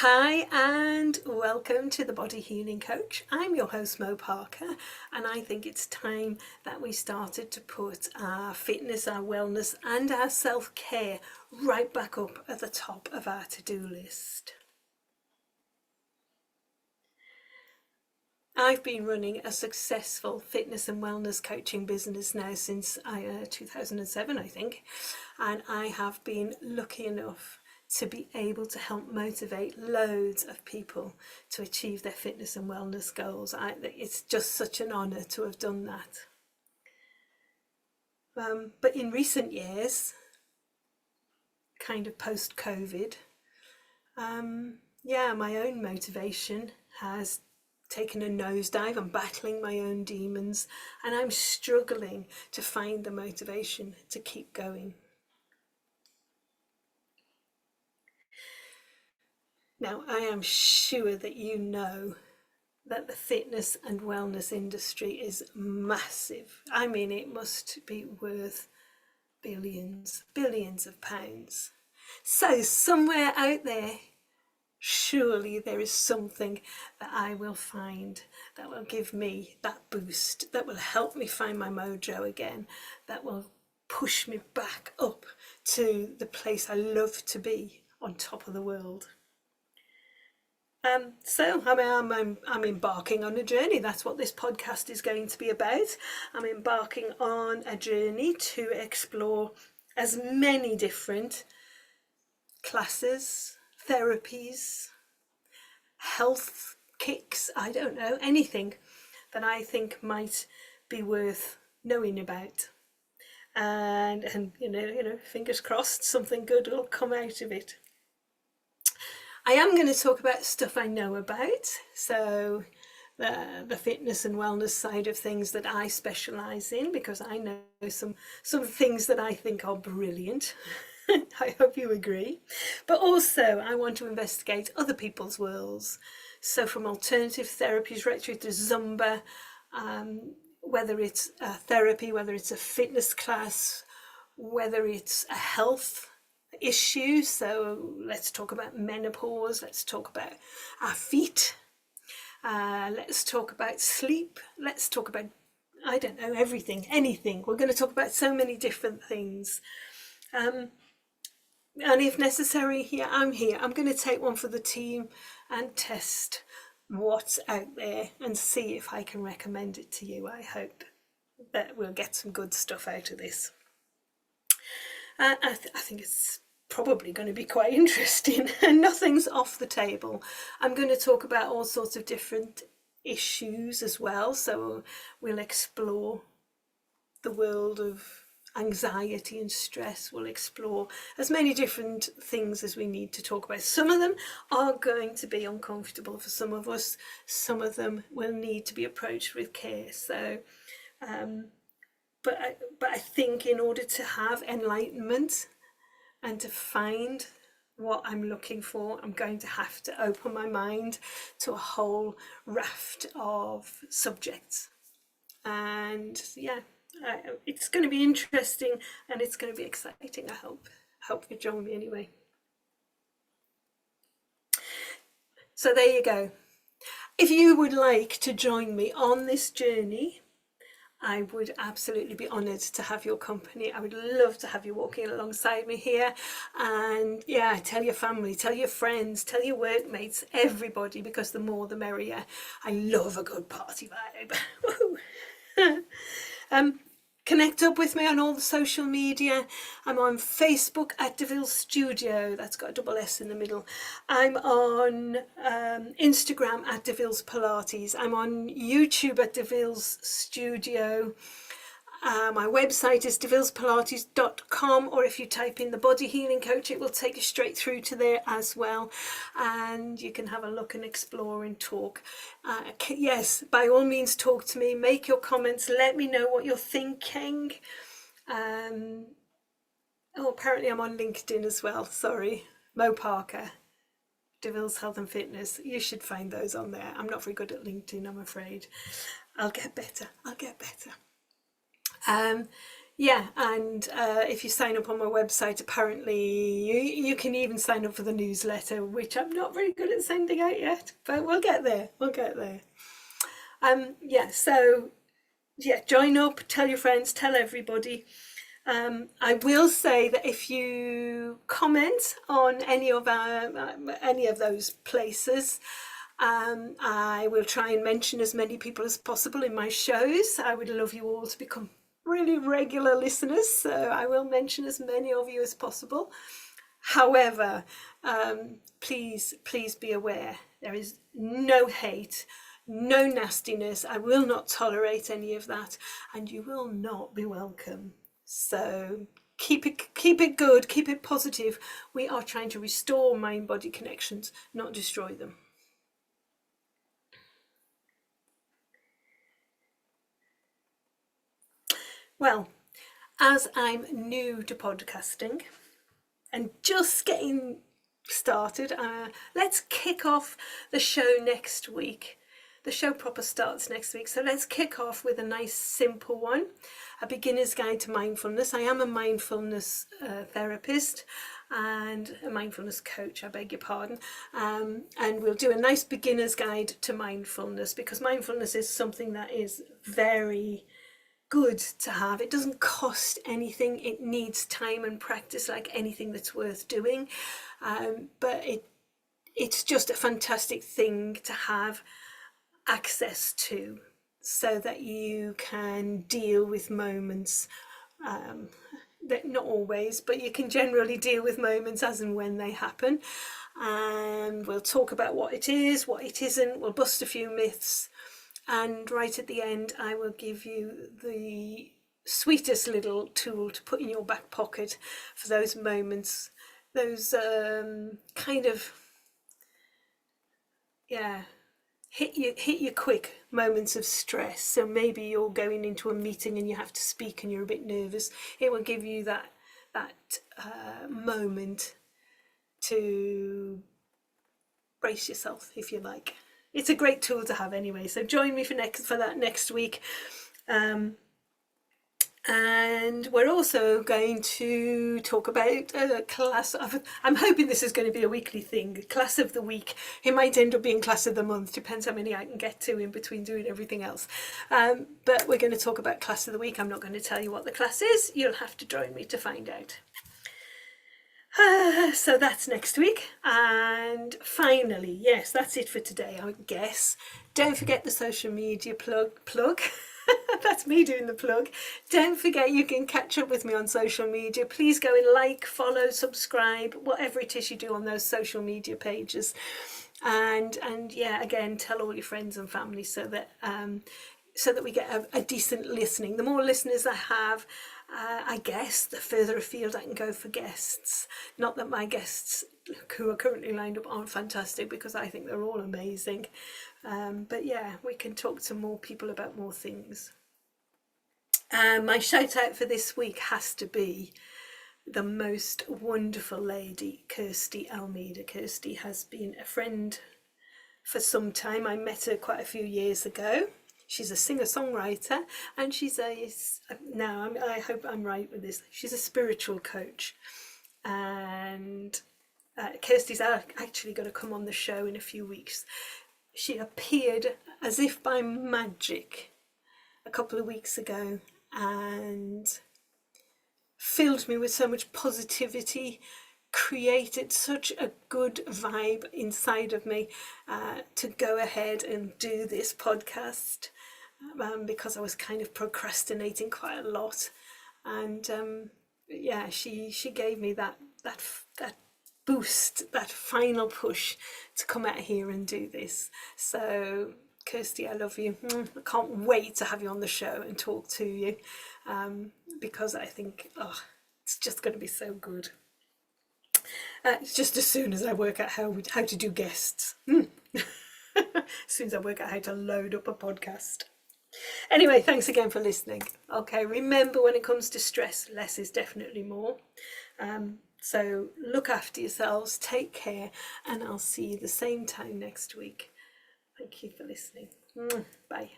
Hi and welcome to the Body Healing Coach. I'm your host Mo Parker, and I think it's time that we started to put our fitness, our wellness and our self-care right back up at the top of our to-do list. I've been running a successful fitness and wellness coaching business now since 2007, I think, and I have been lucky enough to be able to help motivate loads of people to achieve their fitness and wellness goals. It's just such an honour to have done that. But in recent years, kind of post-COVID, my own motivation has taken a nosedive. I'm battling my own demons and I'm struggling to find the motivation to keep going. Now, I am sure that you know that the fitness and wellness industry is massive. I mean, it must be worth billions of pounds. So somewhere out there, surely there is something that I will find that will give me that boost, that will help me find my mojo again, that will push me back up to the place I love to be, on top of the world. I'm embarking on a journey. That's what this podcast is going to be about. I'm embarking on a journey to explore as many different classes, therapies, health kicks, I don't know, anything that I think might be worth knowing about. And fingers crossed, something good will come out of it. I am going to talk about stuff I know about, so the fitness and wellness side of things that I specialise in, because I know some things that I think are brilliant. I hope you agree. But also I want to investigate other people's worlds. So from alternative therapies right through to Zumba, whether it's a therapy, whether it's a fitness class, whether it's a health issue. So let's talk about menopause, let's talk about our feet, let's talk about sleep, let's talk about, I don't know, everything, anything. We're going to talk about so many different things. And if necessary, I'm here. I'm going to take one for the team and test what's out there and see if I can recommend it to you. I hope that we'll get some good stuff out of this. I think it's probably going to be quite interesting and nothing's off the table. I'm going to talk about all sorts of different issues as well, so we'll explore the world of anxiety and stress. We'll explore as many different things as we need to talk about. Some of them are going to be uncomfortable for some of us, some of them will need to be approached with care. So but I think in order to have enlightenment and to find what I'm looking for, I'm going to have to open my mind to a whole raft of subjects. And it's going to be interesting and it's going to be exciting. I hope you join me anyway. So there you go. If you would like to join me on this journey, I would absolutely be honoured to have your company. I would love to have you walking alongside me here. And yeah, tell your family, tell your friends, tell your workmates, everybody, because the more the merrier. I love a good party vibe. Connect up with me on all the social media. I'm on Facebook at Deville's Studio. That's got a double S in the middle. I'm on Instagram at Deville's Pilates. I'm on YouTube at Deville's Studio. My website is devillespilates.com, or if you type in the Body Healing Coach, it will take you straight through to there as well, and you can have a look and explore and talk. Yes, by all means talk to me, make your comments, let me know what you're thinking. Apparently I'm on LinkedIn as well, sorry, Mo Parker, Deville's Health and Fitness. You should find those on there. I'm not very good at LinkedIn, I'm afraid. I'll get better. Yeah, and if you sign up on my website, apparently you can even sign up for the newsletter, which I'm not very good at sending out yet, but we'll get there. We'll get there. Yeah, so yeah, join up, tell your friends, tell everybody. I will say that if you comment on any of those places, I will try and mention as many people as possible in my shows. I would love you all to become really regular listeners, so I will mention as many of you as possible. However, please be aware there is no hate, no nastiness. I will not tolerate any of that, and you will not be welcome. So keep it good, keep it positive. We are trying to restore mind-body connections, not destroy them. Well, as I'm new to podcasting and just getting started, let's kick off the show next week. The show proper starts next week, so let's kick off with a nice simple one, a beginner's guide to mindfulness. I am a mindfulness therapist and a mindfulness coach, I beg your pardon, and we'll do a nice beginner's guide to mindfulness, because mindfulness is something that is very good to have. It doesn't cost anything. It needs time and practice like anything that's worth doing, but it's just a fantastic thing to have access to, so that you can deal with moments, that not always, but you can generally deal with moments as and when they happen. And we'll talk about what it is, what it isn't. We'll bust a few myths, and right at the end I will give you the sweetest little tool to put in your back pocket for those moments, those kind of, yeah, hit you quick moments of stress. So maybe you're going into a meeting and you have to speak and you're a bit nervous. It will give you that moment to brace yourself, if you like. It's a great tool to have anyway. So join me for that next week. And we're also going to talk about a class of, I'm hoping this is going to be a weekly thing, class of the week. It might end up being class of the month, depends how many I can get to in between doing everything else. But we're going to talk about class of the week. I'm not going to tell you what the class is. You'll have to join me to find out. So that's next week. And finally, yes, that's it for today, I guess. Don't forget the social media plug. That's me doing the plug. Don't forget you can catch up with me on social media. Please go and like, follow, subscribe, whatever it is you do on those social media pages. And yeah, again, tell all your friends and family, so that we get a decent listening. The more listeners I have, I guess the further afield I can go for guests. Not that my guests who are currently lined up aren't fantastic, because I think they're all amazing. But yeah, we can talk to more people about more things. My shout out for this week has to be the most wonderful lady, Kirsty Almeida. Kirsty has been a friend for some time. I met her quite a few years ago. She's a singer-songwriter, and she's I hope I'm right with this, she's a spiritual coach. And Kirsty's actually going to come on the show in a few weeks. She appeared as if by magic a couple of weeks ago and filled me with so much positivity, created such a good vibe inside of me to go ahead and do this podcast, because I was kind of procrastinating quite a lot. And yeah, she gave me that boost, that final push to come out here and do this. So Kirsty, I love you. I can't wait to have you on the show and talk to you, because I think it's just going to be so good. Just as soon as I work out how to do guests. As soon as I work out how to load up a podcast. Anyway, thanks again for listening. Okay, remember, when it comes to stress, less is definitely more. So look after yourselves, take care, and I'll see you the same time next week. Thank you for listening. Bye.